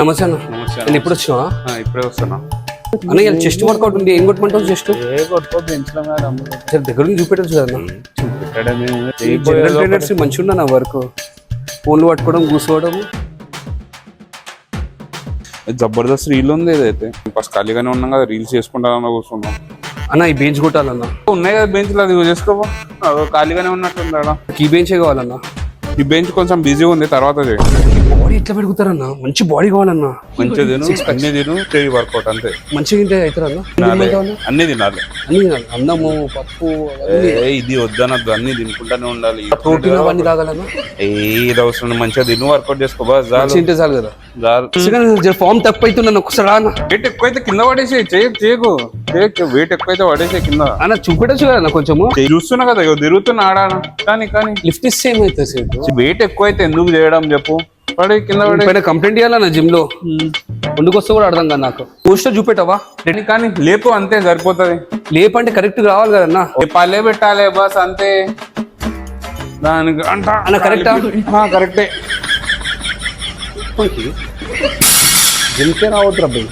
నమస్తే అన్న. నమస్తే నేను ఎప్పుడు వచ్చినా ఇప్పుడే వస్తున్నా. అన్న ఇలా చెస్ట్ వర్కౌట్ ఉంది. ఏం కొట్టమంటావు? చెస్ట్ దగ్గర నుంచి చూపెట్టచ్చు కదా జనరల్ ట్రైనర్స్ మంచిగా ఉన్నా నా వర్క్. ఫోన్లు పట్టుకోవడం, కూర్చోవడం. జబర్దస్త్ రీల్ ఉంది ఏదైతే ఫస్ట్ ఖాళీగానే ఉన్నాం కదా, రీల్స్ చేసుకుంటానన్నా కూర్చున్నాం. అన్న ఈ బెంచ్ కొట్టాలన్నా. ఉన్నాయి కదా బెంచ్లు, అది చేసుకోవా. ఖాళీగానే ఉన్నట్టుంది ఆడ. ఈ బెంచే కావాలన్నా. ఈ బెంచ్ కొంచెం బిజీ ఉంది, తర్వాత బాడీ ఎట్లా పెరుగుతారన్నా? మంచి బాడీ కావాలన్నా. మంచిగా తిను, అన్ని తిను, చేయి వర్కౌట్ అంతే. మంచిగా తింటే అవుతారన్నా. అన్ని తినాలి. అన్ని తినాలి. అన్నము, పప్పు, ఇది వద్దనద్దు, అన్ని తినుకుంటానే ఉండాలి. ప్రోటీన్ అవన్నీ తాగాలన్నా. ఏది అవసరం మంచిగా తిను, వర్కౌట్ చేసుకో బా. తింటే చాలు కదా. ఫామ్ తక్కువ అవుతున్నాను ఒకసారి అన్న. వెయిట్ ఎక్కువైతే కింద పడేసి చేయకు. వెయిట్ ఎక్కువైతే పడేసే కింద. అన్న చూపెట్టచ్చు కదా కొంచెము. చూస్తున్నా కదా తిరుగుతున్నా ఆడ. కానీ లిఫ్ట్ ఇస్తే ఏమవుతుంది? వెయిట్ ఎక్కువైతే ఎందుకు చేయడం చెప్పు. పడే కింద పడే. కంప్లైంట్ చేయాలన్న జిమ్ లో. వండుకొస్తే కూడా అర్థం కదా నాకు. పోస్టర్ చూపెట్టవా? కానీ లేపు అంతే సరిపోతుంది. లేపంటే కరెక్ట్ రావాలి కదన్నా. పల్లె పెట్టాలి బస్ అంతే. దానికి అంట అన్న కరెక్టా? కరెక్టే. జిమ్కే రావద్దు రబ్బీ.